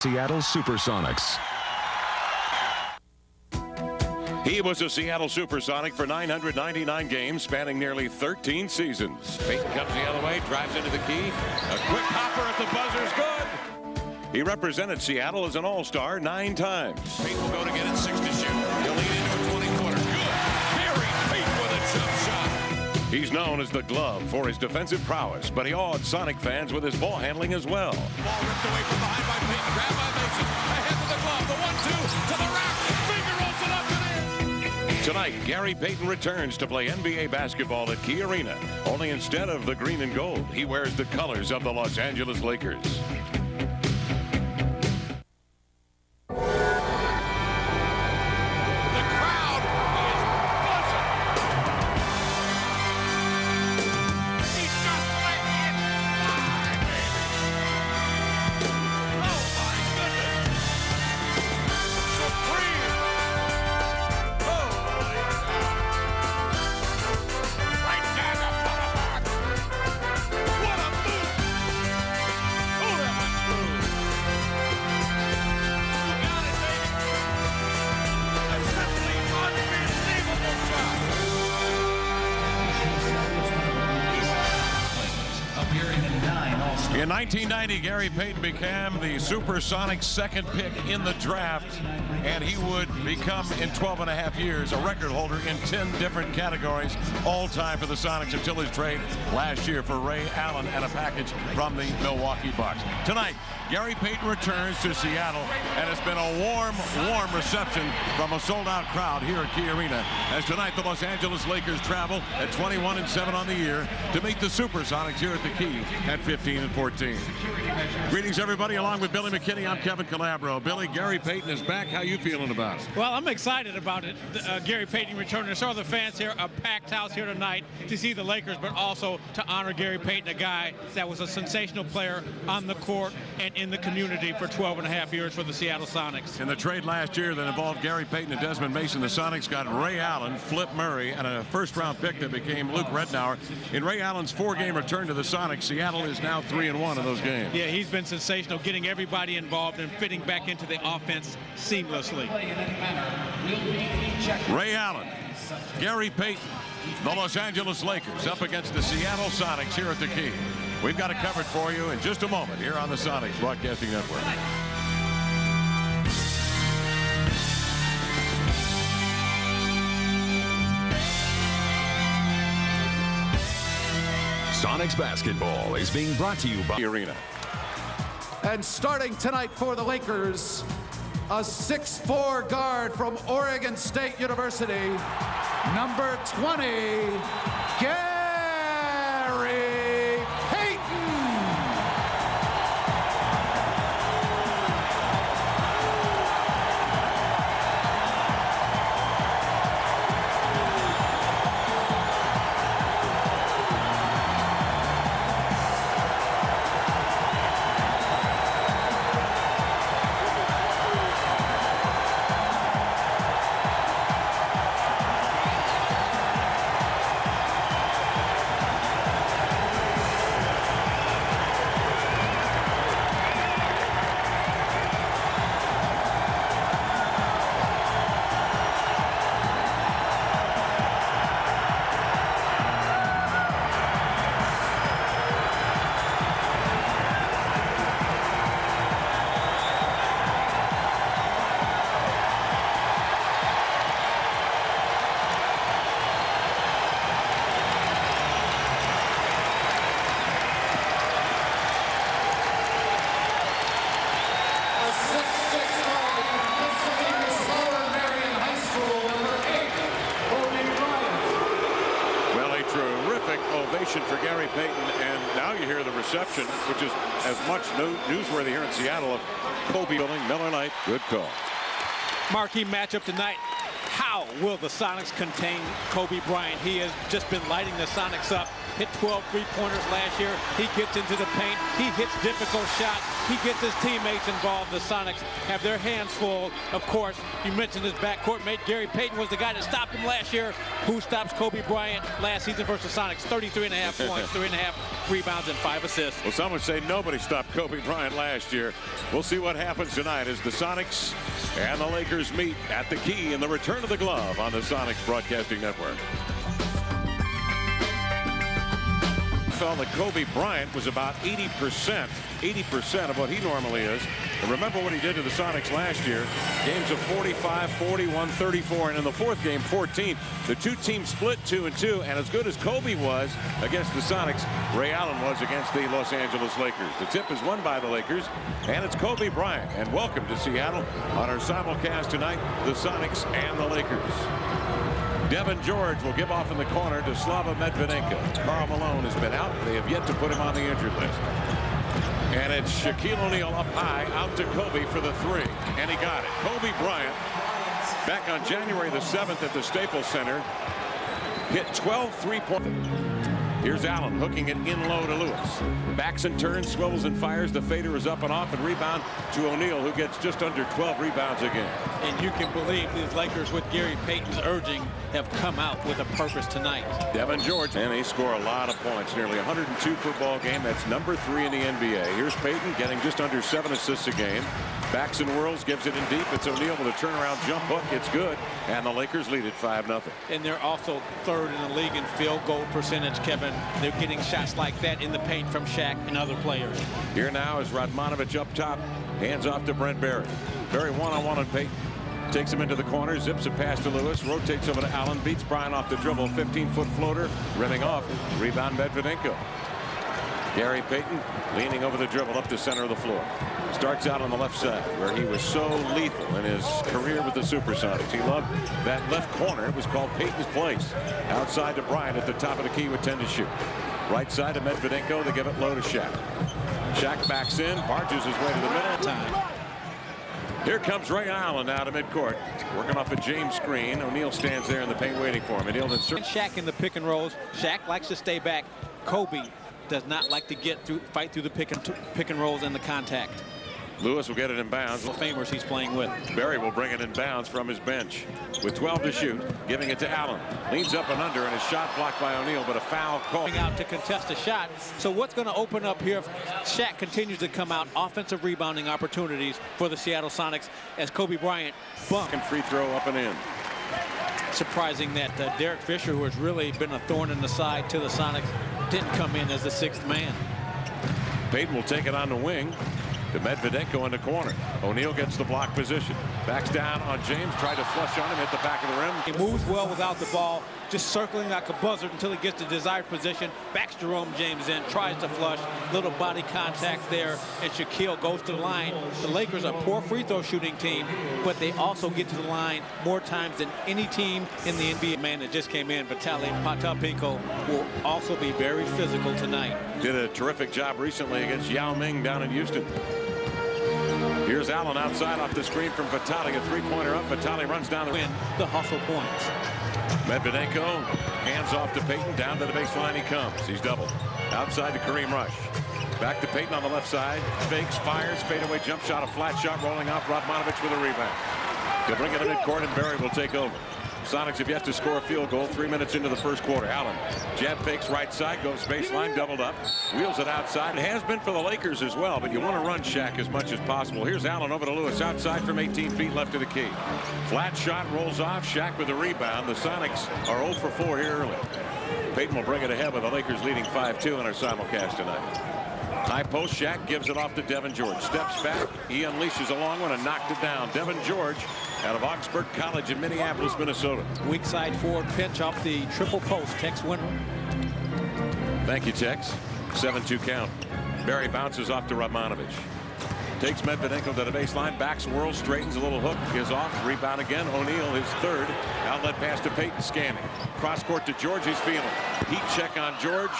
Seattle Supersonics. He was a Seattle Supersonic for 999 games, spanning nearly 13 seasons. Payton comes the other way, drives into the key. A quick hopper at the buzzer's good. He represented Seattle as an all-star 9 times. Payton will go to get it, 6 to shoot. He'll lead into a 20-footer. Good. Gary Payton with a jump shot. He's known as the Glove for his defensive prowess, but he awed Sonic fans with his ball handling as well. Ball ripped away from behind by Payton. Grabbed by Mason. Ahead to the Glove. The 1-2 to the rack. Finger rolls it up and in. Tonight, Gary Payton returns to play NBA basketball at Key Arena. Only instead of the green and gold, he wears the colors of the Los Angeles Lakers. In 1990, Gary Payton became the Supersonics' second pick in the draft, and he would become, in 12 and a half years, a record holder in 10 different categories all-time for the Sonics until his trade last year for Ray Allen and a package from the Milwaukee Bucks. Tonight, Gary Payton returns to Seattle, and it's been a warm reception from a sold-out crowd here at Key Arena, as tonight the Los Angeles Lakers travel at 21-7 on the year to meet the Supersonics here at the Key at 15-14. Greetings, everybody. Along with Billy McKinney, I'm Kevin Calabro. Billy, Gary Payton is back. How you feeling about it? Well, I'm excited about it. Gary Payton returning. So are the fans here. A packed house here tonight to see the Lakers, but also to honor Gary Payton, a guy that was a sensational player on the court and in the community for 12 and a half years for the Seattle Sonics. In the trade last year that involved Gary Payton and Desmond Mason, the Sonics got Ray Allen, Flip Murray, and a first-round pick that became Luke Rednauer. In Ray Allen's 4-game return to the Sonics, Seattle is now 3-1 in those games. Yeah, he's been sensational, getting everybody involved and fitting back into the offense seamlessly. Ray Allen, Gary Payton, the Los Angeles Lakers up against the Seattle Sonics here at the Key. We've got it covered for you in just a moment here on the Sonics Broadcasting Network. Sonics basketball is being brought to you by Arena. And starting tonight for the Lakers, a 6'4" guard from Oregon State University, number 20, Gary Payton. Ovation for Gary Payton, and now you hear the reception, which is as much newsworthy here in Seattle, of Kobe building Miller Lite. Good call. Marquee matchup tonight. How will the Sonics contain Kobe Bryant? He has just been lighting the Sonics up hit 12 three-pointers last year. He gets into the paint. He hits difficult shots. He gets his teammates involved. The Sonics have their hands full. Of course, you mentioned his backcourt mate, Gary Payton, was the guy that stopped him last year. Who stops Kobe Bryant last season versus Sonics? 33.5 points, 3.5 rebounds, and 5 assists. Well, some would say nobody stopped Kobe Bryant last year. We'll see what happens tonight as the Sonics and the Lakers meet at the Key in the return of the glove on the Sonics Broadcasting Network. Felt that Kobe Bryant was about 80% of what he normally is. And remember what he did to the Sonics last year. Games of 45, 41, 34, and in the fourth game, 14. The two teams split 2-2, and as good as Kobe was against the Sonics, Ray Allen was against the Los Angeles Lakers. The tip is won by the Lakers, and it's Kobe Bryant. And welcome to Seattle on our simulcast tonight, the Sonics and the Lakers. Devin George will give off in the corner to Slava Medvedenko. Karl Malone has been out. They have yet to put him on the injured list. And it's Shaquille O'Neal up high, out to Kobe for the three. And he got it. Kobe Bryant, back on January the 7th at the Staples Center, hit 12 three-pointers. Here's Allen hooking it in low to Lewis. Backs and turns, swivels and fires. The fader is up and off, and rebound to O'Neal, who gets just under 12 rebounds a game. And you can believe these Lakers, with Gary Payton's urging, have come out with a purpose tonight. Devin George, and they score a lot of points, nearly 102 per ball game. That's number 3 in the NBA. Here's Payton getting just under 7 assists a game. Backs and whirls, gives it in deep. It's O'Neal with a turnaround jump hook. It's good, and the Lakers lead it 5-0. And they're also 3rd in the league in field goal percentage, Kevin. They're getting shots like that in the paint from Shaq and other players. Here now is Radmanovich up top. Hands off to Brent Barry. Barry one-on-one on Payton. Takes him into the corner, zips a pass to Lewis, rotates over to Allen, beats Bryant off the dribble, 15-foot floater, rimming off. Rebound Medvedenko. Gary Payton leaning over the dribble up the center of the floor. Starts out on the left side, where he was so lethal in his career with the Supersonics. He loved that left corner. It was called Payton's place. Outside to Bryant at the top of the key with 10 to shoot. Right side to Medvedenko. They give it low to Shaq. Shaq backs in, barges his way to the middle. Time. Here comes Ray Allen out of midcourt, working off a James screen. O'Neal stands there in the paint waiting for him. And Shaq in the pick and rolls. Shaq likes to stay back. Kobe does not like to fight through the pick and rolls and the contact. Lewis will get it in bounds. The famers he's playing with. Barry will bring it in bounds from his bench with 12 to shoot, giving it to Allen. Leans up and under, and his shot blocked by O'Neal, but a foul call. Out to contest a shot. So what's going to open up here if Shaq continues to come out? Offensive rebounding opportunities for the Seattle Sonics as Kobe Bryant bumped. And free throw up and in. Surprising that Derek Fisher, who has really been a thorn in the side to the Sonics, didn't come in as the 6th man. Payton will take it on the wing to Medvedenko in the corner. O'Neal gets the block position. Backs down on James, tried to flush on him, hit the back of the rim. He moves well without the ball, just circling like a buzzard until he gets the desired position. Backs Jerome James in, tries to flush. Little body contact there, and Shaquille goes to the line. The Lakers are a poor free throw shooting team, but they also get to the line more times than any team in the NBA. Man that just came in, Vitaly Potapinko, will also be very physical tonight. Did a terrific job recently against Yao Ming down in Houston. Here's Allen outside off the screen from Vitaly, a three-pointer up. Vitaly runs down the win the hustle points. Medvedenko hands off to Payton, down to the baseline he comes. He's doubled. Outside to Kareem Rush. Back to Payton on the left side. Fakes, fires, fadeaway jump shot, a flat shot rolling off. Radmanovich with a rebound. He'll bring it in midcourt, and Barry will take over. Sonics have yet to score a field goal 3 minutes into the first quarter. Allen jab fakes right side, goes baseline, doubled up, wheels it outside. It has been for the Lakers as well, but you want to run Shaq as much as possible. Here's Allen over to Lewis, outside from 18 feet left of the key. Flat shot rolls off. Shaq with the rebound. The Sonics are 0 for 4 here early. Payton will bring it ahead with the Lakers leading 5-2 in our simulcast tonight. High post, Shaq gives it off to Devin George. Steps back. He unleashes a long one and knocked it down. Devin George out of Augsburg College in Minneapolis, Minnesota. Weak side forward pinch off the triple post. Tex winner. Thank you, Tex. 7-2 count. Barry bounces off to Radmanovich. Takes Medvedenko to the baseline. Backs, whirls, straightens. A little hook is off. Rebound again. O'Neal, his 3rd. Outlet pass to Payton, scanning. Cross court to George. He's feeling. Heat check on George.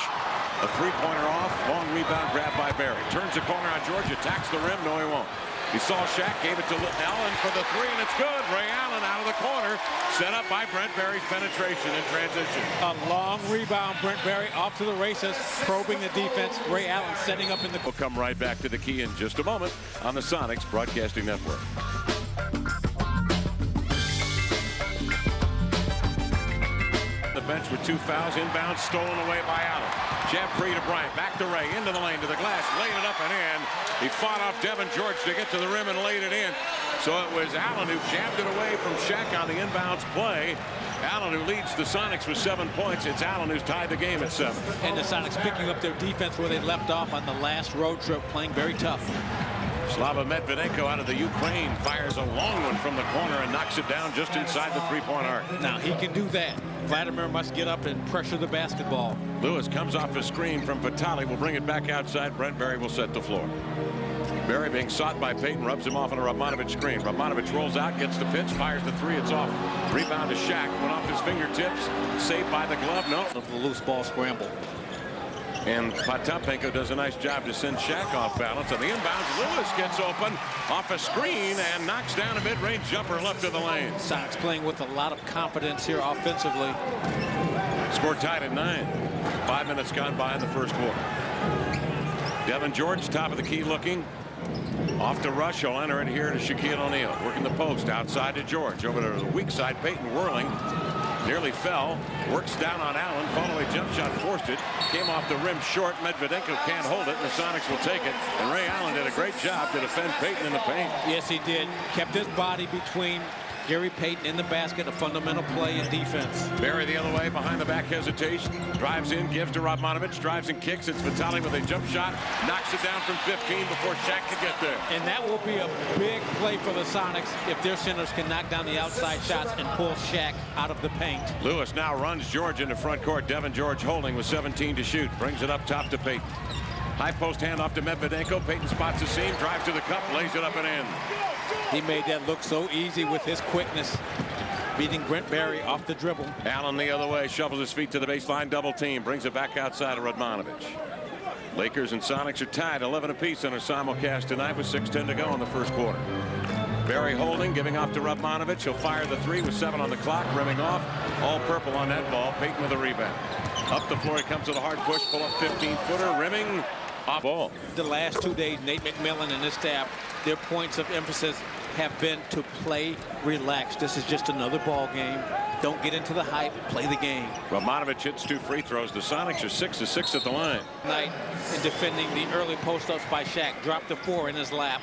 A three-pointer off. Long rebound grab by Barry. Turns the corner on George. Attacks the rim. No, he won't. He saw Shaq, gave it to Allen for the three, and it's good. Ray Allen out of the corner, set up by Brent Barry's penetration in transition. A long rebound. Brent Barry off to the races, probing the defense. Ray Allen setting up in the... We'll come right back to the key in just a moment on the Sonics Broadcasting Network. The bench with 2 fouls, inbound, stolen away by Allen. Jab free to Bryant, back to Ray, into the lane, to the glass, laid it up and in. He fought off Devin George to get to the rim and laid it in. So it was Allen who jabbed it away from Shaq on the inbounds play. Allen who leads the Sonics with 7 points. It's Allen who's tied the game at 7. And the Sonics picking up their defense where they left off on the last road trip, playing very tough. Slava Medvedenko out of the Ukraine fires a long one from the corner and knocks it down just inside the three-point arc. Now he can do that. Vladimir must get up and pressure the basketball. Lewis comes off a screen from Vitale, will bring it back outside. Brent Barry will set the floor. Barry being sought by Payton, rubs him off on a Radmanovic screen. Radmanovic rolls out, gets the pitch, fires the three, it's off. Rebound to Shaq, went off his fingertips, saved by the glove, no. The loose ball scramble. And Potapenko does a nice job to send Shaq off balance. On the inbounds, Lewis gets open off a screen and knocks down a mid-range jumper left of the lane. Sonics playing with a lot of confidence here offensively. Score tied at 9. 5 minutes gone by in the first quarter. Devin George, top of the key looking. Off to Rush, he'll enter it here to Shaquille O'Neal. Working the post, outside to George. Over to the weak side, Payton whirling. Nearly fell, works down on Allen, follow-away jump shot, forced it, came off the rim short. Medvedenko can't hold it, and the Sonics will take it. And Ray Allen did a great job to defend Payton in the paint. Yes, he did. Kept his body between Gary Payton in the basket, a fundamental play in defense. Barry the other way, behind the back hesitation, drives in, gives to Radmanovic, drives and kicks. It's Vitale with a jump shot, knocks it down from 15 before Shaq can get there. And that will be a big play for the Sonics if their centers can knock down the outside shots and pull Shaq out of the paint. Lewis now runs George into front court. Devin George holding with 17 to shoot. Brings it up top to Payton. High post handoff to Medvedenko. Payton spots the seam, drives to the cup, lays it up and in. He made that look so easy with his quickness, beating Brent Barry off the dribble. Allen the other way, shovels his feet to the baseline, double team, brings it back outside of Radmanovic. Lakers and Sonics are tied 11 apiece on a simulcast tonight with 6:10 to go in the first quarter. Barry holding, giving off to Radmanovic. He'll fire the three with 7 on the clock, rimming off. All purple on that ball. Payton with a rebound. Up the floor, he comes with a hard push, pull up 15-footer, rimming off ball. The last 2 days, Nate McMillan and his staff, their points of emphasis have been to play relaxed. This is just another ball game. Don't get into the hype. Play the game. Radmanovic hits 2 free throws. The Sonics are 6 of 6 at the line. Night in defending the early post-ups by Shaq. Dropped the 4 in his lap.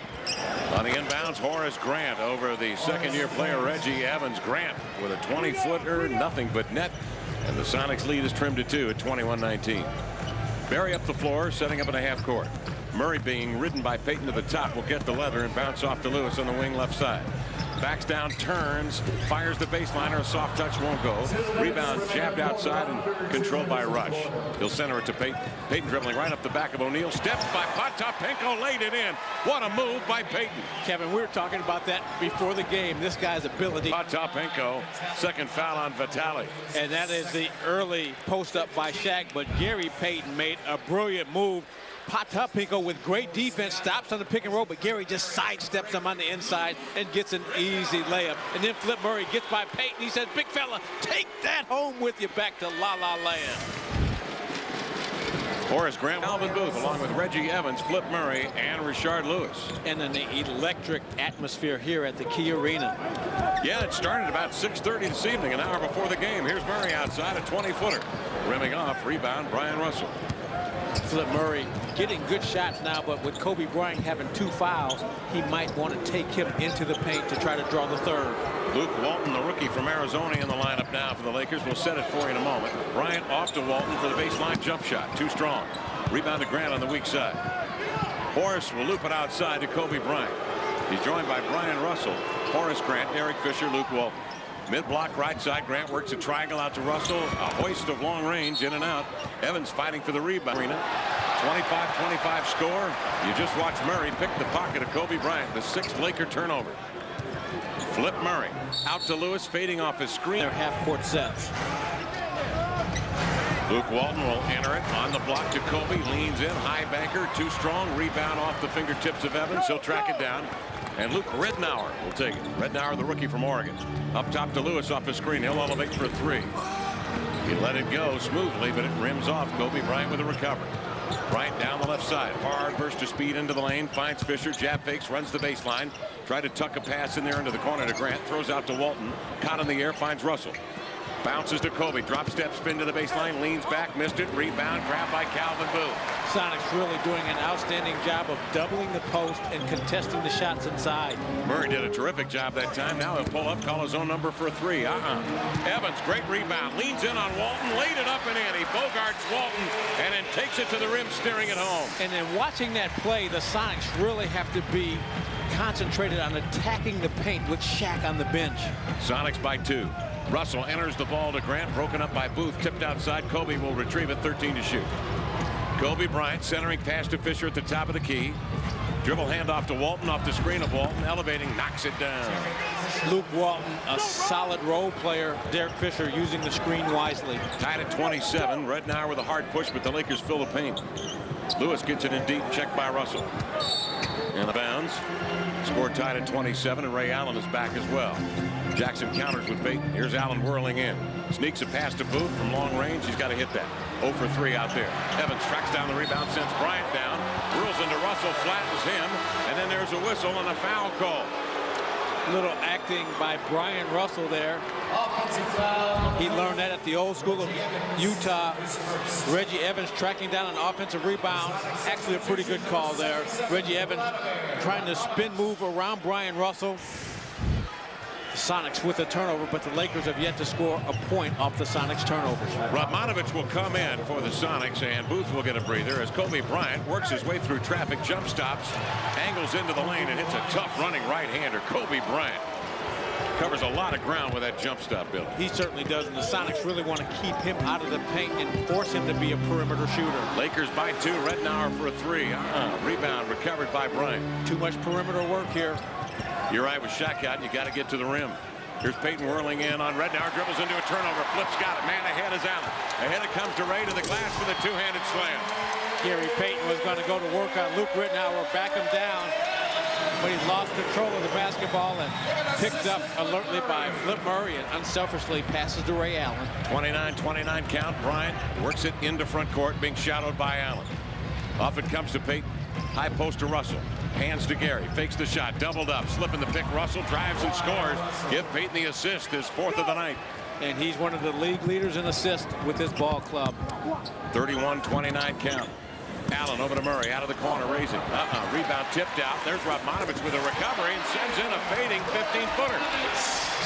On the inbounds, Horace Grant over the second-year player Reggie Evans. Grant with a 20-footer, nothing but net. And the Sonics lead is trimmed to 2 at 21-19. Barry up the floor, setting up in a half court. Murray being ridden by Payton to the top will get the leather and bounce off to Lewis on the wing left side. Backs down, turns, fires the baseliner. A soft touch won't go. Rebound jabbed outside and controlled by Rush. He'll center it to Payton. Payton dribbling right up the back of O'Neal. Steps by Potapenko, laid it in. What a move by Payton. Kevin, we were talking about that before the game. This guy's ability. Potapenko, second foul on Vitale. And that is the early post-up by Shaq. But Gary Payton made a brilliant move. Potapenko with great defense stops on the pick and roll, but Gary just sidesteps him on the inside and gets an easy layup. And then Flip Murray gets by Payton. He says, "Big fella, take that home with you back to La La Land." Horace Grant, Alvin Booth, along with Reggie Evans, Flip Murray, and Richard Lewis. And an electric atmosphere here at the Key Arena. Yeah, it started about 6:30 this evening, an hour before the game. Here's Murray outside, a 20-footer. Rimming off, rebound, Brian Russell. Flip Murray getting good shots now, but with Kobe Bryant having 2 fouls, he might want to take him into the paint to try to draw the third. Luke Walton, the rookie from Arizona, in the lineup now for the Lakers. We'll set it for you in a moment. Bryant off to Walton for the baseline jump shot. Too strong. Rebound to Grant on the weak side. Horace will loop it outside to Kobe Bryant. He's joined by Brian Russell, Horace Grant, Eric Fisher, Luke Walton. Mid-block right side, Grant works a triangle out to Russell. A hoist of long range, in and out. Evans fighting for the rebound. 25-25 score. You just watched Murray pick the pocket of Kobe Bryant, the 6th Laker turnover. Flip Murray out to Lewis, fading off his screen. Their half-court sets. Luke Walton will enter it on the block to Kobe. Leans in, high banker, too strong. Rebound off the fingertips of Evans. He'll track it down. And Luke Ridnour will take it. Ridnour, the rookie from Oregon. Up top to Lewis off the screen. He'll elevate for 3. He let it go smoothly, but it rims off. Kobe Bryant with a recovery. Bryant down the left side. Hard burst of speed into the lane. Finds Fisher. Jab fakes. Runs the baseline. Tried to tuck a pass in there into the corner to Grant. Throws out to Walton. Caught in the air. Finds Russell. Bounces to Kobe. Drop step spin to the baseline. Leans back. Missed it. Rebound. Grabbed by Calvin Booth. Sonics really doing an outstanding job of doubling the post and contesting the shots inside. Murray did a terrific job that time. Now he'll pull up, call his own number for 3. Evans, great rebound. Leans in on Walton. Laid it up and in. He bogarts Walton and then takes it to the rim, steering it home. And then watching that play, the Sonics really have to be concentrated on attacking the paint with Shaq on the bench. Sonics by 2. Russell enters the ball to Grant. Broken up by Booth. Tipped outside. Kobe will retrieve it. 13 to shoot. Kobe Bryant centering pass to Fisher at the top of the key. Dribble handoff to Walton off the screen of Walton. Elevating, knocks it down. Luke Walton, a solid role player. Derek Fisher using the screen wisely. Tied at 27. Ridnour with a hard push, but the Lakers fill the paint. Lewis gets it in deep. Checked by Russell. And the bounds. Score tied at 27, and Ray Allen is back as well. Jackson counters with Payton. Here's Allen whirling in. Sneaks a pass to Booth from long range. He's got to hit that. 0 for 3 out there. Evans tracks down the rebound, sends Bryant down. Whirls into Russell, flattens him. And then there's a whistle and a foul call. Little acting by Brian Russell there. He learned that at the old school of Utah. Reggie Evans tracking down an offensive rebound. Actually a pretty good call there. Reggie Evans trying to spin move around Brian Russell. Sonics with a turnover, but the Lakers have yet to score a point off the Sonics turnovers. Radmanovic will come in for the Sonics, and Booth will get a breather as Kobe Bryant works his way through traffic, jump stops, angles into the lane, and hits a tough running right-hander. Kobe Bryant covers a lot of ground with that jump stop, Billy. He certainly does, and the Sonics really want to keep him out of the paint and force him to be a perimeter shooter. Lakers by 2. Ridnour for a 3. Rebound recovered by Bryant. Too much perimeter work here. You're right, with Shaq out, you got to get to the rim. Here's Payton whirling in on Ridnour, dribbles into a turnover, flips, got it. Man ahead is Allen. Ahead it comes to Ray to the glass with a two-handed slam. Gary Payton was going to go to work on Luke Ridnour, back him down, but he lost control of the basketball and picked up alertly by Flip Murray and unselfishly passes to Ray Allen. 29-29 count. Bryant works it into front court, being shadowed by Allen. Off it comes to Payton. High post to Russell. Hands to Gary. Fakes the shot. Doubled up. Slipping the pick. Russell drives and scores. Give Payton the assist. His 4th of the night. And he's one of the league leaders in assists with this ball club. 31-29 count. Allen over to Murray. Out of the corner. Raising. Rebound tipped out. There's Radmanovic with a recovery and sends in a fading 15-footer.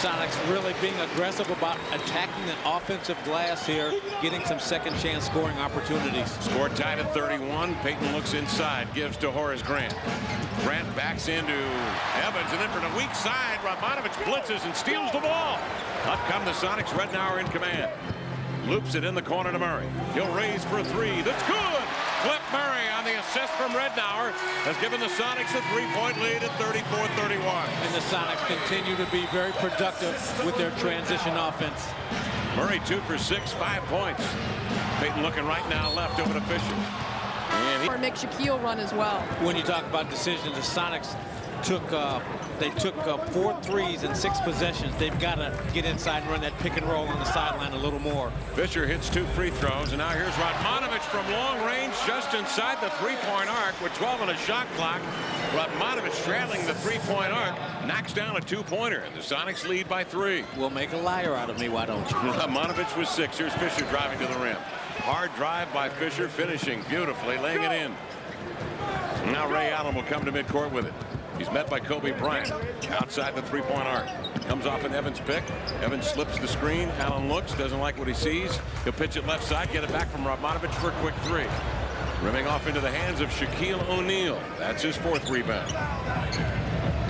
Sonics really being aggressive about attacking the offensive glass here, getting some second chance scoring opportunities. Score tied at 31. Payton looks inside, gives to Horace Grant. Grant backs into Evans, and then from the weak side, Radmanovic blitzes and steals the ball. Up come the Sonics. Ridnour in command. Loops it in the corner to Murray. He'll raise for 3. That's good. Flip Murray on the assist from Ridnour has given the Sonics a 3-point lead at 34-31. And the Sonics continue to be very productive with their transition offense. Murray 2 for 6, 5 points. Payton looking right now left over to Fisher. And Or make Shaquille run as well. When you talk about decisions, the Sonics took 4 threes in 6 possessions. They've got to get inside and run that pick and roll on the sideline a little more. Fisher hits 2 free throws, and now here's Radmanovic from long range, just inside the 3-point arc with 12 on a shot clock. Radmanovic straddling the 3-point arc, knocks down a 2-pointer, and the Sonics lead by 3. We'll make a liar out of me, why don't you? Radmanovic was 6. Here's Fisher driving to the rim. Hard drive by Fisher, finishing beautifully, laying it in. Now Ray Allen will come to midcourt with it. He's met by Kobe Bryant outside the 3-point arc. Comes off an Evans pick. Evans slips the screen. Allen looks, doesn't like what he sees. He'll pitch it left side, get it back from Radmanovic for a quick 3. Rimming off into the hands of Shaquille O'Neal. That's his 4th rebound.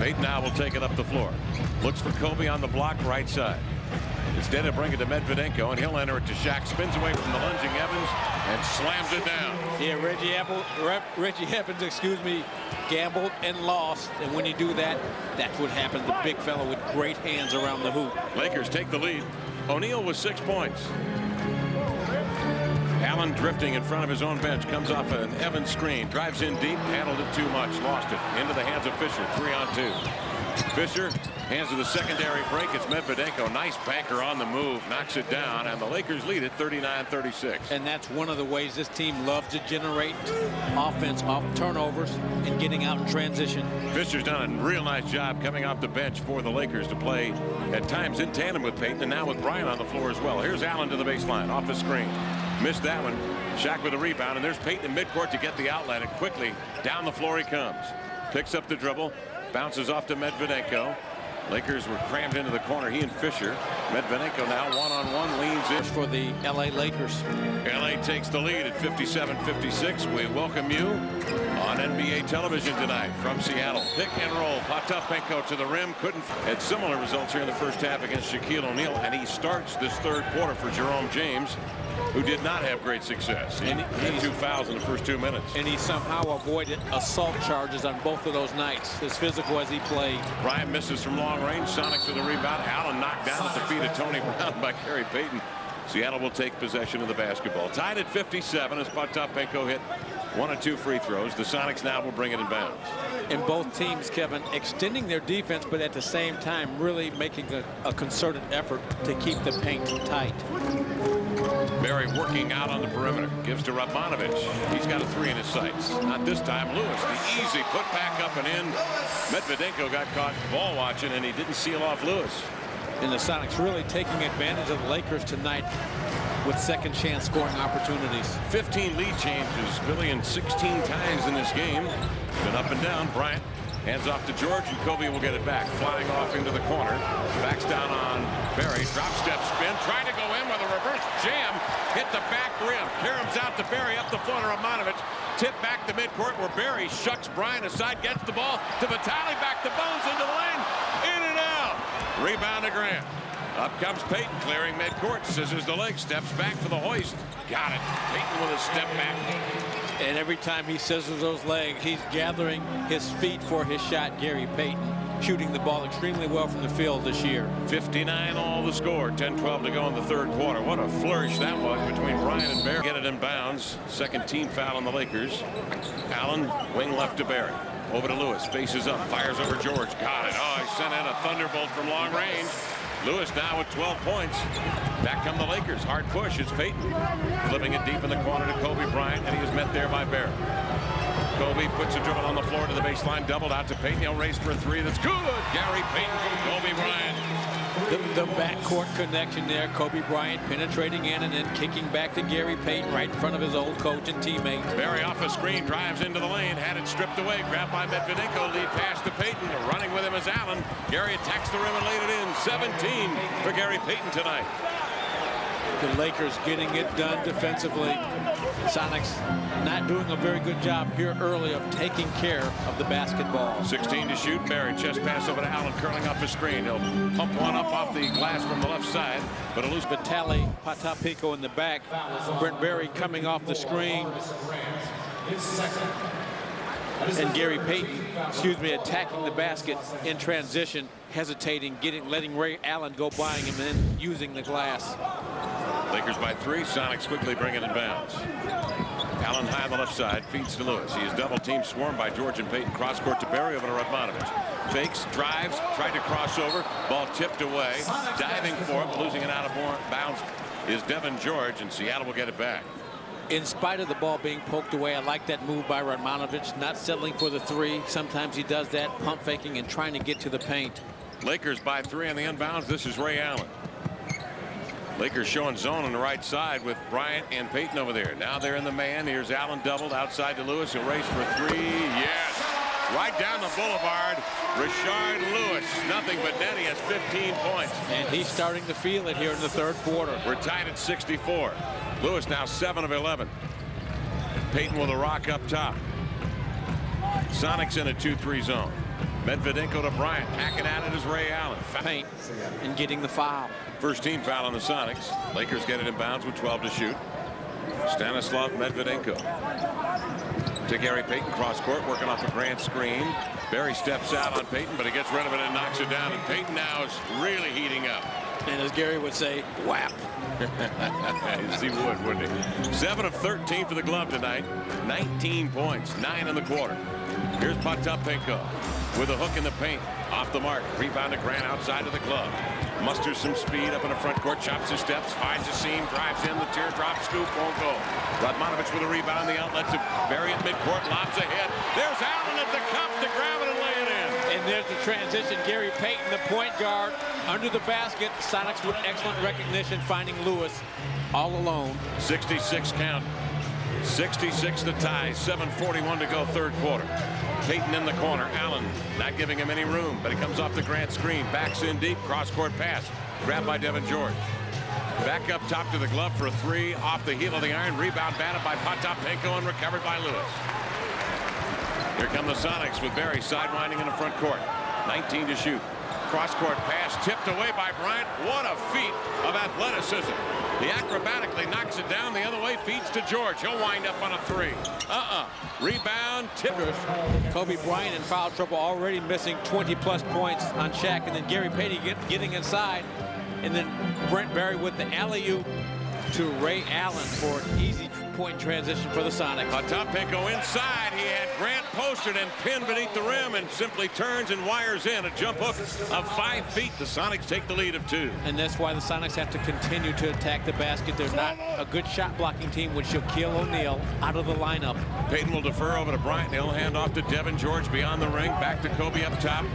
Payton now will take it up the floor. Looks for Kobe on the block right side. Instead of bring it to Medvedenko, and he'll enter it to Shaq. Spins away from the lunging Evans and slams it down. Yeah, Reggie Evans, gambled and lost. And when you do that, that's what happens. The big fellow with great hands around the hoop. Lakers take the lead. O'Neal with 6 points. Allen drifting in front of his own bench, comes off an Evans screen, drives in deep, handled it too much, lost it into the hands of Fisher. 3-on-2. Fisher hands to the secondary break. It's Medvedenko. Nice banker on the move, knocks it down, and the Lakers lead it 39-36. And that's one of the ways this team loves to generate offense off turnovers and getting out in transition. Fisher's done a real nice job coming off the bench for the Lakers to play at times in tandem with Payton, and now with Bryant on the floor as well. Here's Allen to the baseline, off the screen. Missed that one. Shaq with a rebound, and there's Payton in midcourt to get the outlet, and quickly down the floor he comes. Picks up the dribble, bounces off to Medvedenko. Lakers were crammed into the corner, he and Fisher. Medvedenko now one-on-one, leans in. For the LA Lakers. LA takes the lead at 57-56. We welcome you on NBA television tonight from Seattle. Pick and roll. Potapenko to the rim. Couldn't. Had similar results here in the first half against Shaquille O'Neal, and he starts this third quarter for Jerome James, who did not have great success. He had 2 fouls in the first 2 minutes. And he somehow avoided assault charges on both of those nights, as physical as he played. Bryant misses from long range. Sonics with a rebound. Allen knocked down at the feet of Tony Brown by Gary Payton. Seattle will take possession of the basketball. Tied at 57 as Potapenko hit 1 or 2 free throws. The Sonics now will bring it in bounds. And both teams, Kevin, extending their defense, but at the same time really making a concerted effort to keep the paint tight. Berry working out on the perimeter. Gives to Radmanovic. He's got a 3 in his sights. Not this time. Lewis, the easy put back up and in. Medvedenko got caught ball watching, and he didn't seal off Lewis. And the Sonics really taking advantage of the Lakers tonight with second chance scoring opportunities. 15 lead changes. Billion 16 times in this game. Been up and down. Bryant hands off to George, and Kobe will get it back. Flying off into the corner. Backs down on Berry. Drop step spin. Trying to go in with a reverse jam. Hit the back rim. Karam's out to Berry. Up the floor to Radmanovic. Tip back to midcourt where Berry shucks Bryant aside. Gets the ball to Vitale. Back to Bones into the lane. In and out. Rebound to Grant. Up comes Payton, clearing midcourt. Scissors the leg. Steps back for the hoist. Got it. Payton with a step back. And every time he scissors those legs, he's gathering his feet for his shot. Gary Payton shooting the ball extremely well from the field this year. 59 all the score. 10-12 to go in the third quarter. What a flourish that was between Bryant and Berry. Get it in bounds. Second team foul on the Lakers. Allen, wing left to Berry. Over to Lewis. Faces up. Fires over George. Got it. Oh, he sent in a thunderbolt from long range. Lewis now with 12 points. Back come the Lakers. Hard push. It's Payton. Flipping it deep in the corner to Kobe Bryant, and he is met there by Berry. Kobe puts a dribble on the floor to the baseline. Doubled out to Payton. He'll race for a 3. That's good. Gary Payton from Kobe Bryant. The backcourt connection there. Kobe Bryant penetrating in and then kicking back to Gary Payton right in front of his old coach and teammate. Berry off a screen, drives into the lane, had it stripped away, grabbed by Medvedenko, lead pass to Payton. Running with him is Allen. Gary attacks the rim and laid it in. 17 for Gary Payton tonight. The Lakers getting it done defensively. Sonics not doing a very good job here early of taking care of the basketball. 16 to shoot. Berry chest pass over to Allen, curling off the screen. He'll pump one up off the glass from the left side, but a loose. Vitale, Potapenko in the back. Brent Berry coming off the screen. And Gary Payton, attacking the basket in transition, hesitating, letting Ray Allen go by him and then using the glass. Lakers by 3. Sonics quickly bring it in bounds. Allen high on the left side, feeds to Lewis. He is double team swarmed by George and Payton. Cross court to Berry, over to Radmanovic. Fakes, drives, tried to cross over. Ball tipped away. Diving for it, losing it out of bounds is Devin George, and Seattle will get it back. In spite of the ball being poked away, I like that move by Radmanovic, not settling for the 3. Sometimes he does that, pump faking and trying to get to the paint. Lakers by 3 on the inbounds. This is Ray Allen. Lakers showing zone on the right side with Bryant and Payton over there. Now they're in the man. Here's Allen doubled outside to Lewis. He'll race for 3. Yes. Right down the boulevard. Rashard Lewis. Nothing but net. He has 15 points. And he's starting to feel it here in the third quarter. We're tied at 64. Lewis now 7 of 11. Payton with a rock up top. Sonics in a 2-3 zone. Medvedenko to Bryant. Hacking at it is Ray Allen. Paint and getting the foul. First team foul on the Sonics. Lakers get it in bounds with 12 to shoot. Stanislav Medvedenko to Gary Payton, cross court, working off a Grant screen. Berry steps out on Payton, but he gets rid of it and knocks it down. And Payton now is really heating up. And as Gary would say, whap. Yes, he would, wouldn't he? 7 of 13 for the glove tonight. 19 points, 9 in the quarter. Here's Potapenko with a hook in the paint. Off the mark. Rebound to Grant outside of the glove. Musters some speed up in the front court. Chops his steps. Finds a seam. Drives in. The teardrop scoop won't go. Radmanovich with a rebound. The outlet to Barry at midcourt. Lobs ahead. There's Allen at the cup to grab it and lay it in. And there's the transition. Gary Payton, the point guard, under the basket. Sonics with excellent recognition, finding Lewis all alone. 66 count. 66 to tie. 7:41 to go, third quarter. Payton in the corner. Allen not giving him any room, but he comes off the Grant screen. Backs in deep. Cross-court pass. Grabbed by Devin George. Back up top to the glove for a three. Off the heel of the iron. Rebound batted by Potapenko and recovered by Lewis. Here come the Sonics with Barry sidewinding in the front court. 19 to shoot. Cross-court pass tipped away by Bryant. What a feat of athleticism. He acrobatically knocks it down the other way, feeds to George. He'll wind up on a three. Rebound, tippers. Kobe Bryant in foul trouble, already missing 20-plus points on Shaq. And then Gary Payton getting inside. And then Brent Barry with the alley-oop to Ray Allen for an easy point transition for the Sonics. Potapenko inside. He had Grant posted and pinned beneath the rim and simply turns and wires in a jump hook of 5 feet. The Sonics take the lead of 2. And that's why the Sonics have to continue to attack the basket. They're not a good shot blocking team, with Shaquille O'Neal out of the lineup. Payton will defer over to Bryant. He'll hand off to Devin George beyond the ring. Back to Kobe up top.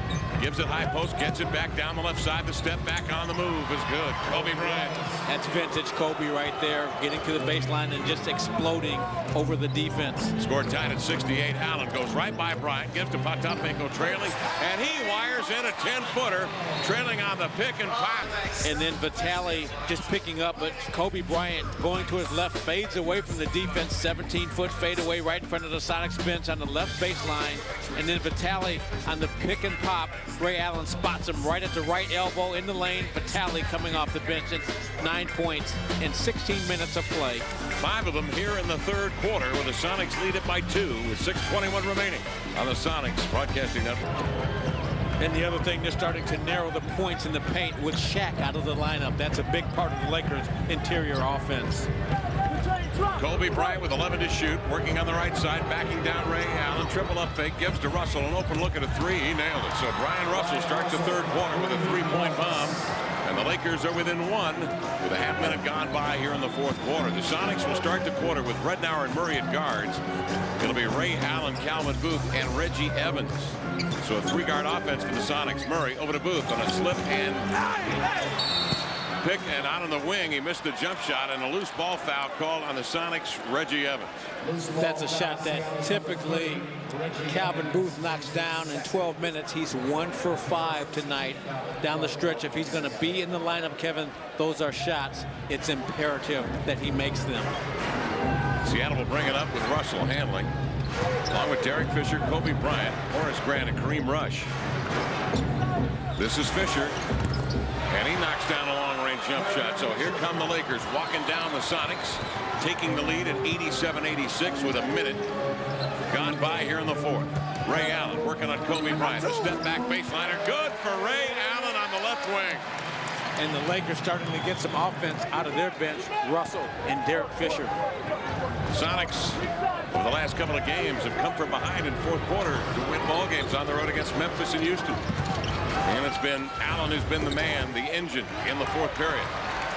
Gives it high post, gets it back down the left side. The step back on the move is good. Kobe Bryant. That's vintage Kobe right there, getting to the baseline and just exploding over the defense. Score tied at 68. Allen goes right by Bryant, gives to Potapenko trailing, and he wires in a 10-footer, trailing on the pick and pop. And then Vitale just picking up, but Kobe Bryant going to his left, fades away from the defense. 17-foot fade away right in front of the Sonics bench on the left baseline. And then Vitale on the pick and pop. Ray Allen spots him right at the right elbow in the lane. Vitale coming off the bench. It's 9 points in 16 minutes of play. 5 of them here in the third quarter, where the Sonics lead it by 2 with 6:21 remaining on the Sonics Broadcasting Network. And the other thing, they're starting to narrow the points in the paint with Shaq out of the lineup. That's a big part of the Lakers' interior offense. Kobe Bryant with 11 to shoot, working on the right side, backing down Ray Allen. Triple up fake, gives to Russell an open look at a three. He nailed it. So Brian Russell starts the third quarter with a three-point bomb. And the Lakers are within 1 with a half minute gone by here in the fourth quarter. The Sonics will start the quarter with Rednauer and Murray at guards. It'll be Ray Allen, Calvin Booth, and Reggie Evans. So a 3-guard offense for the Sonics. Murray over to Booth on a slip and pick, and out on the wing, he missed the jump shot, and a loose ball foul called on the Sonics, Reggie Evans. That's a shot that typically Calvin Booth knocks down in 12 minutes. He's 1 for 5 tonight down the stretch. If he's going to be in the lineup, Kevin, those are shots. It's imperative that he makes them. Seattle will bring it up with Russell handling, along with Derek Fisher, Kobe Bryant, Horace Grant, and Kareem Rush. This is Fisher, and he knocks down a long-range jump shot. So here come the Lakers walking down the Sonics, taking the lead at 87-86 with a minute gone by here in the fourth. Ray Allen working on Kobe Bryant. A step-back baseliner. Good for Ray Allen on the left wing. And the Lakers starting to get some offense out of their bench. Russell and Derek Fisher. Sonics, for the last couple of games, have come from behind in fourth quarter to win ball games on the road against Memphis and Houston. And it's been Allen who's been the man, the engine in the fourth period.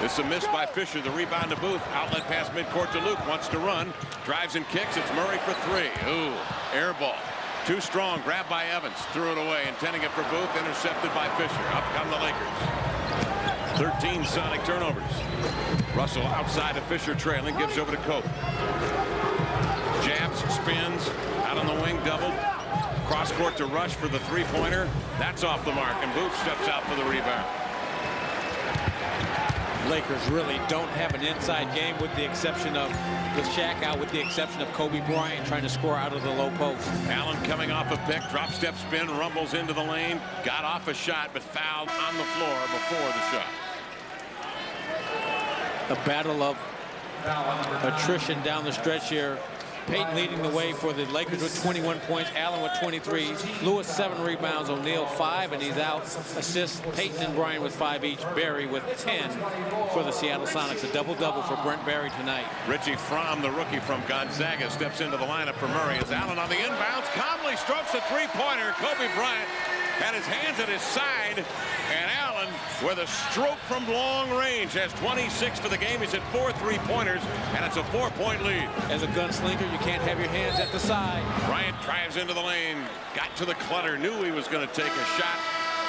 It's a miss by Fisher. The rebound to Booth. Outlet pass midcourt to Luke. Wants to run. Drives and kicks. It's Murray for 3. Ooh, air ball. Too strong. Grabbed by Evans. Threw it away. Intending it for Booth. Intercepted by Fisher. Up come the Lakers. 13 Sonic turnovers. Russell outside of Fisher trailing. Gives over to Kobe. Jabs, spins. Out on the wing. Doubled. Cross court to Rush for the three-pointer. That's off the mark. And Booth steps out for the rebound. Lakers really don't have an inside game with the exception of, with Shaq out, with the exception of Kobe Bryant trying to score out of the low post. Allen coming off a pick, drop step spin, rumbles into the lane, got off a shot, but fouled on the floor before the shot. A battle of attrition down the stretch here. Payton leading the way for the Lakers with 21 points. Allen with 23. Lewis 7 rebounds. O'Neal 5, and he's out. Assists Payton and Bryant with 5 each. Barry with 10 for the Seattle Sonics. A double-double for Brent Barry tonight. Richie Fromm, the rookie from Gonzaga, steps into the lineup for Murray as Allen on the inbounds. Calmly strokes a three-pointer. Kobe Bryant had his hands at his side, and Allen, with a stroke from long range, has 26 for the game. He's hit 4 three-pointers, and it's a 4-point lead. As a gunslinger, you can't have your hands at the side. Bryant drives into the lane, got to the clutter, knew he was going to take a shot,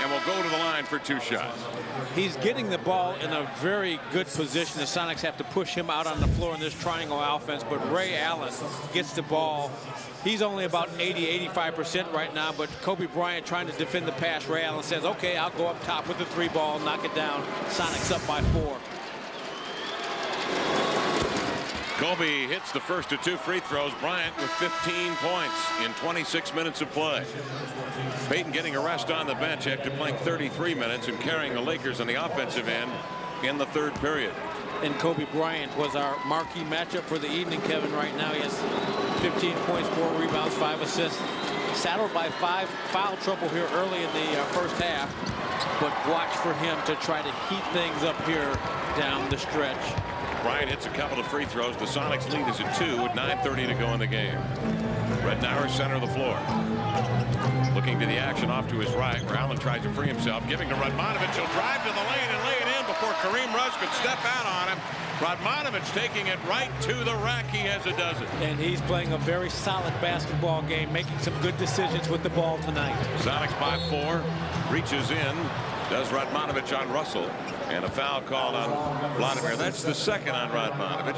and will go to the line for 2 shots. He's getting the ball in a very good position. The Sonics have to push him out on the floor in this triangle offense, but Ray Allen gets the ball. He's only about 80-85% right now, but Kobe Bryant trying to defend the pass. Ray Allen says, okay, I'll go up top with the 3 ball, knock it down. Sonics up by 4. Kobe hits the first of 2 free throws. Bryant with 15 points in 26 minutes of play. Payton getting a rest on the bench after playing 33 minutes and carrying the Lakers on the offensive end in the 3rd period. And Kobe Bryant was our marquee matchup for the evening, Kevin. Right now he has 15 points, 4 rebounds, 5 assists. Saddled by 5 foul trouble here early in the first half. But watch for him to try to heat things up here down the stretch. Bryant hits a couple of free throws. The Sonics lead is at 2 with 9:30 to go in the game. Rednauer center of the floor. Looking to the action off to his right, where Allen tries to free himself. Giving to Radmanovic. He'll drive to the lane and lay it in before Kareem Rush could step out on him. Radmanovic taking it right to the rack. He has a dozen. And he's playing a very solid basketball game, making some good decisions with the ball tonight. Sonics by 4. Reaches in. Does Radmanovic on Russell. And a foul called on Vladimir. That's the 2nd on Radmanovic.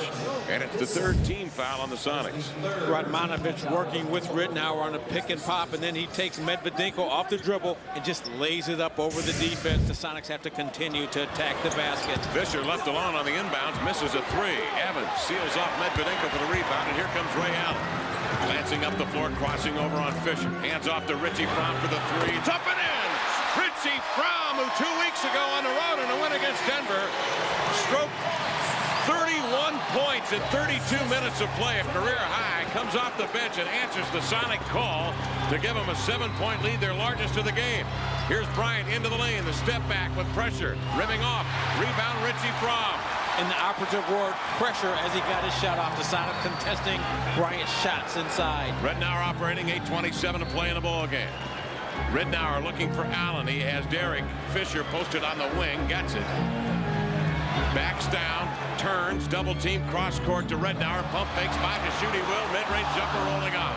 And it's the 3rd team foul on the Sonics. Radmanovic working with Ridnour on a pick and pop, and then he takes Medvedenko off the dribble and just lays it up over the defense. The Sonics have to continue to attack the basket. Fisher left alone on the inbounds, misses a 3. Evans seals off Medvedenko for the rebound, and here comes Ray Allen. Glancing up the floor, crossing over on Fisher. Hands off to Richie Fromm for the 3. It's up and in! Richie Fromm, who 2 weeks ago on the road in a win against Denver, stroked 31 points in 32 minutes of play, a career high, comes off the bench and answers the Sonic call to give them a 7-point lead, their largest of the game. Here's Bryant into the lane, the step back with pressure, rimming off, rebound Richie Fromm. And the operative word, pressure, as he got his shot off. The Sonic contesting Bryant's shots inside. Rednauer operating, 8:27 to play in the ball game. Ridnour looking for Allen. He has Derek Fisher posted on the wing. Gets it. Backs down. Turns. Double team. Cross court to Ridnour. Pump fakes. 5 to shoot. He will. Mid-range jumper rolling on.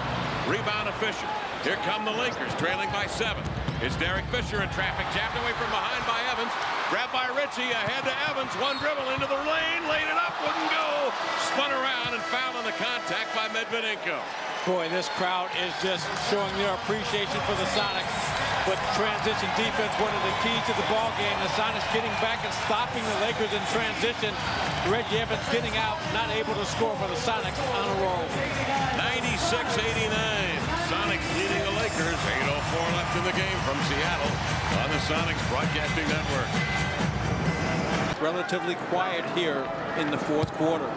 Rebound to Fisher. Here come the Lakers trailing by 7. It's Derek Fisher in traffic. Jabbed away from behind by Evans. Grabbed by Richie. Ahead to Evans. One dribble into the lane. Laid it up. Wouldn't go. Spun around and fouled on the contact by Medvedenko. Boy, this crowd is just showing their appreciation for the Sonics. But transition defense, one of the keys to the ball game. The Sonics getting back and stopping the Lakers in transition. Reggie Evans getting out, not able to score for the Sonics on a roll. 96-89. Sonics leading the Lakers. 8:04 left in the game from Seattle on the Sonics Broadcasting Network. Relatively quiet here in the 4th quarter.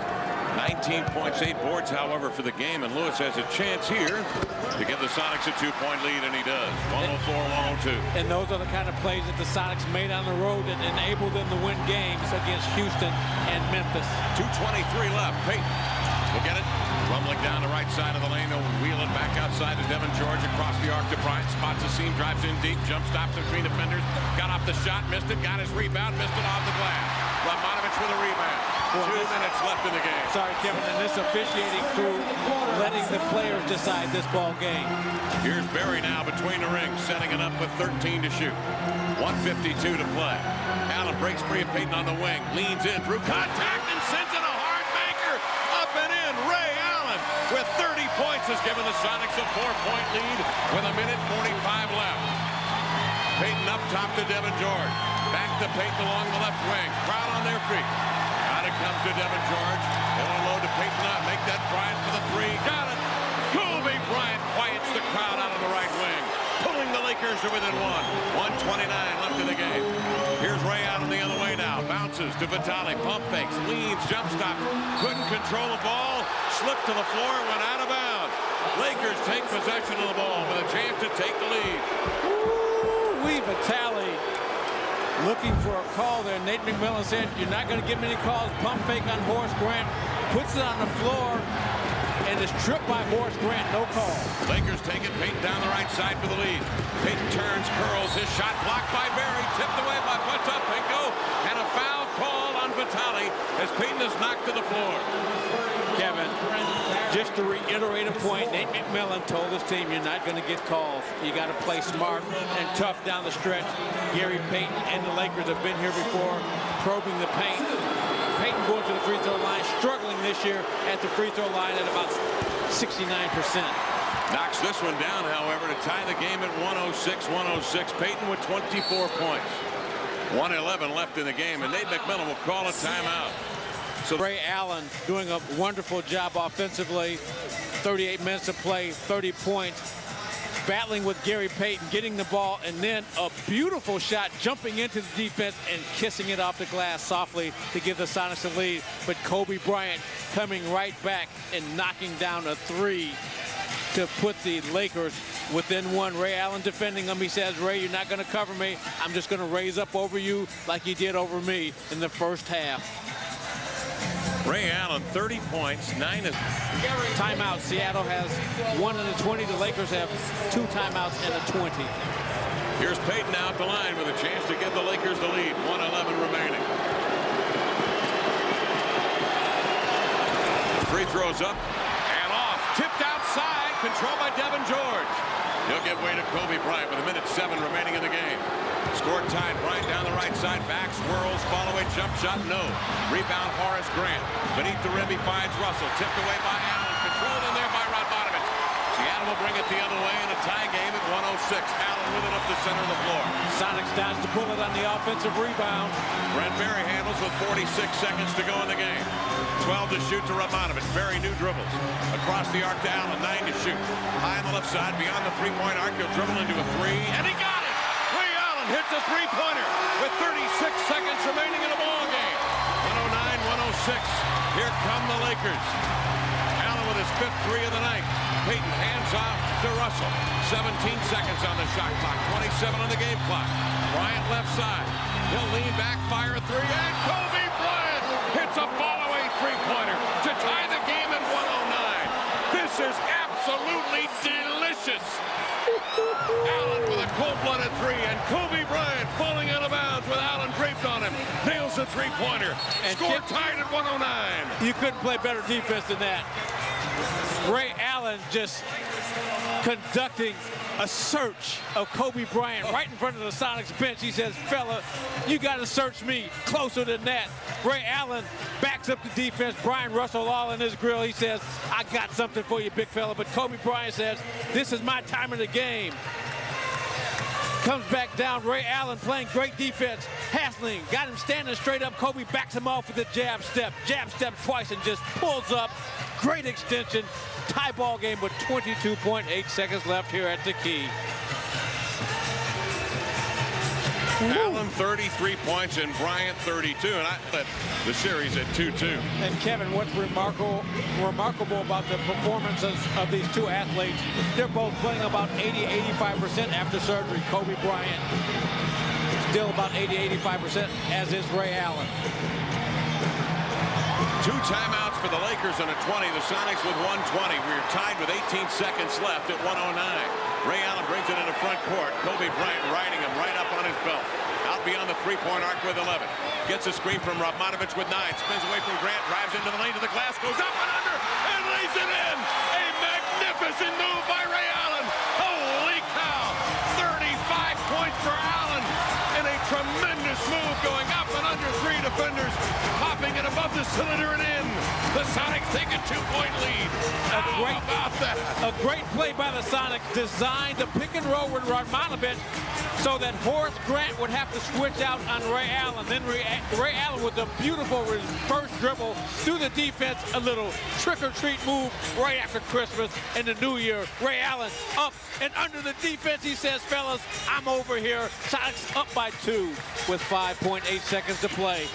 19 points, 8 boards, however, for the game, and Lewis has a chance here to give the Sonics a 2-point lead, and he does. 104-102. And those are the kind of plays that the Sonics made on the road that enabled them to win games against Houston and Memphis. 2:23 left. Payton will get it. Rumbling down the right side of the lane. They'll wheel it back outside to Devin George across the arc to Bryant. Spots the seam, drives in deep, jump stops between defenders. Got off the shot, missed it, got his rebound, missed it off the glass. Radmanovic with a rebound. 2 minutes left in the game. Sorry, Kevin, and this officiating crew letting the players decide this ball game. Here's Barry now between the rings, setting it up with 13 to shoot. 1:52 to play. Allen breaks free of Payton on the wing, leans in through contact and sends it a hard banker. Up and in, Ray Allen with 30 points has given the Sonics a 4-point lead with 1:45 left. Payton up top to Devin George. Back to Payton along the left wing. Crowd on their feet. Out it comes to Devin George. They'll unload to Payton up. Make that Bryant for the 3. Got it. Kobe Bryant quiets the crowd out on the right wing. Pulling the Lakers to within 1:29 left in the game. Here's Ray out on the other way now. Bounces to Vitale. Pump fakes. Leads. Jump stop. Couldn't control the ball. Slipped to the floor. Went out of bounds. Lakers take possession of the ball with a chance to take the lead. Ooh, Vitale looking for a call there. Nate McMillan said, you're not going to get many calls. Pump fake on Horace Grant. Puts it on the floor and is tripped by Horace Grant. No call. Lakers take it. Payton down the right side for the lead. Payton turns, curls. His shot blocked by Berry. Tipped away by puts up and go. And a foul call on Vitale as Payton is knocked to the floor. Kevin, just to reiterate a point, Nate McMillan told his team you're not going to get calls. You got to play smart and tough down the stretch. Gary Payton and the Lakers have been here before, probing the paint. Payton going to the free throw line, struggling this year at the free throw line at about 69%. Knocks this one down, however, to tie the game at 106-106. Payton with 24 points. 1:11 left in the game, and Nate McMillan will call a timeout. So Ray Allen doing a wonderful job offensively. 38 minutes of play, 30 points. Battling with Gary Payton, getting the ball, and then a beautiful shot, jumping into the defense and kissing it off the glass softly to give the Sonics the lead. But Kobe Bryant coming right back and knocking down a three to put the Lakers within one. Ray Allen defending him. He says, Ray, you're not going to cover me. I'm just going to raise up over you like you did over me in the first half. Ray Allen, 30 points, 9 assists. Timeout. Seattle has 1 and a 20. The Lakers have 2 timeouts and a 20. Here's Payton out the line with a chance to give the Lakers the lead. 1:11 remaining. Free throws up and off. Tipped outside. Controlled by Devin George. He'll give way to Kobe Bryant with 1:07 remaining in the game. Score tied. Bryant down the right side. Back swirls. Follow-away jump shot. No. Rebound Horace Grant. Beneath the rim he finds Russell. Tipped away by Allen. Controlled in there by Radmanovich. Seattle will bring it the other way in a tie game at 106. Allen with it up the center of the floor. Sonics dodged the bullet on the offensive rebound. Brent Berry handles with 46 seconds to go in the game. 12 to shoot to Radmanovich. Berry new dribbles. Across the arc to Allen. 9 to shoot. High on the left side. Beyond the three-point arc. He'll dribble into a three. And he got it! Ray Allen hits a three-pointer with 36 seconds remaining in the ball game. 109-106. Here come the Lakers. Allen with his 5th three of the night. Payton hands off to Russell. 17 seconds on the shot clock. 27 on the game clock. Bryant left side. He'll lean back, fire a three, and Kobe Bryant hits a follow-away three-pointer to tie the game at 109. This is absolutely delicious. Allen with a cold-blooded three, and Kobe Bryant falling out of bounds with Allen draped on him. Nails a three-pointer. Score tied at 109. You couldn't play better defense than that. Ray Allen just conducting a search of Kobe Bryant right in front of the Sonics bench. He says, fella, you got to search me closer than that. Ray Allen backs up the defense. Brian Russell all in his grill. He says, I got something for you, big fella. But Kobe Bryant says, this is my time of the game. Comes back down. Ray Allen playing great defense. Hassling, got him standing straight up. Kobe backs him off with a jab step. Jab step twice and just pulls up. Great extension. Tie ball game with 22.8 seconds left here at the key. Allen 33 points and Bryant 32, and I put the series at 2-2. And Kevin, what's remarkable about the performances of these two athletes, they're both playing about 80-85% after surgery. Kobe Bryant still about 80-85%, as is Ray Allen. 2 timeouts for the Lakers and a 20. The Sonics with 120. We're tied with 18 seconds left at 109. Ray Allen brings it into front court. Kobe Bryant riding him right up on his belt. Out beyond the three-point arc with 11. Gets a screen from Radmanovich with 9. Spins away from Grant. Drives into the lane to the glass. Goes up and under and lays it in. A magnificent move by Ray Allen. Holy cow. 35 points for Allen. And a tremendous move going up and under 3 defenders. Popping it above the cylinder and in. The Sonics take a 2-point lead. How about that? A great play by the Sonics, designed to pick and roll with Radmanovich so that Horace Grant would have to switch out on Ray Allen. Then Ray Allen with a beautiful reverse dribble through the defense, a little trick-or-treat move right after Christmas and the New Year. Ray Allen up and under the defense. He says, fellas, I'm over here. Sonics up by 2 with 5.8 seconds to play.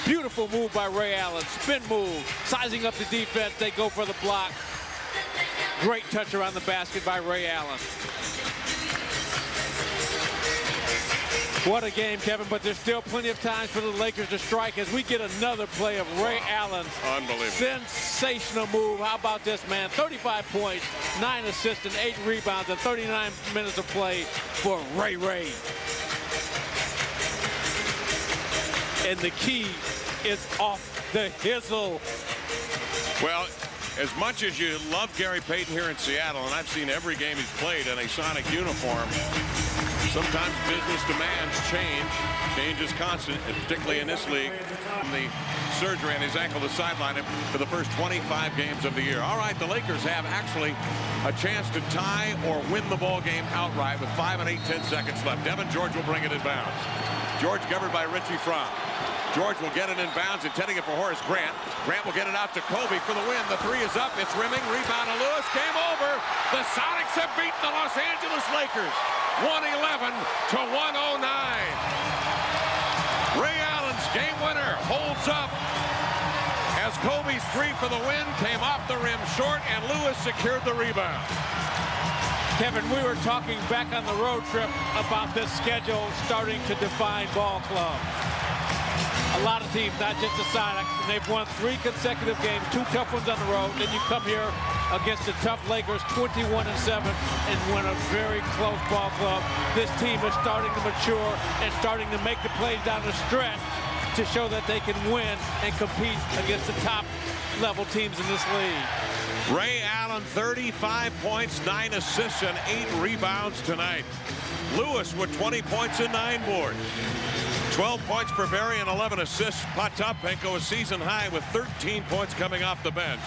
Beautiful move by Ray Allen. Spin move. Sizing up the defense. They go for the block. Great touch around the basket by Ray Allen. What a game, Kevin, but there's still plenty of times for the Lakers to strike as we get another play of Ray Allen's Unbelievable. sensational move. How about this, man? 35 points, 9 assists, and 8 rebounds, and 39 minutes of play for Ray. And the key is off the hizzle. Well, as much as you love Gary Payton here in Seattle, and I've seen every game he's played in a Sonic uniform, sometimes business demands change. Change is constant, and particularly in this league. The surgery on his ankle to sideline him for the first 25 games of the year. All right, the Lakers have actually a chance to tie or win the ball game outright with 5 and 8/10 seconds left. Devin George will bring it in bounds. George covered by Richie Fromm. George will get it in bounds, intending it for Horace Grant. Grant will get it out to Kobe for the win. The three is up. It's rimming. Rebound to Lewis. Game over. The Sonics have beaten the Los Angeles Lakers 111 to 109. Ray Allen's game winner holds up as Kobe's three for the win came off the rim short, and Lewis secured the rebound. Kevin, we were talking back on the road trip about this schedule starting to define ball club. A lot of teams, not just the Sonics, and they've won 3 consecutive games, 2 tough ones on the road. Then you come here against the tough Lakers, 21-7, and win a very close ball club. This team is starting to mature and starting to make the plays down the stretch to show that they can win and compete against the top level teams in this league. Ray Allen, 35 points, 9 assists, and 8 rebounds tonight. Lewis with 20 points and 9 boards. 12 points for Barry and 11 assists. Potapenko a season high with 13 points coming off the bench.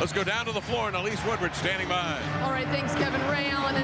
Let's go down to the floor, and Elise Woodward standing by. All right, thanks, Kevin. Ray Allen.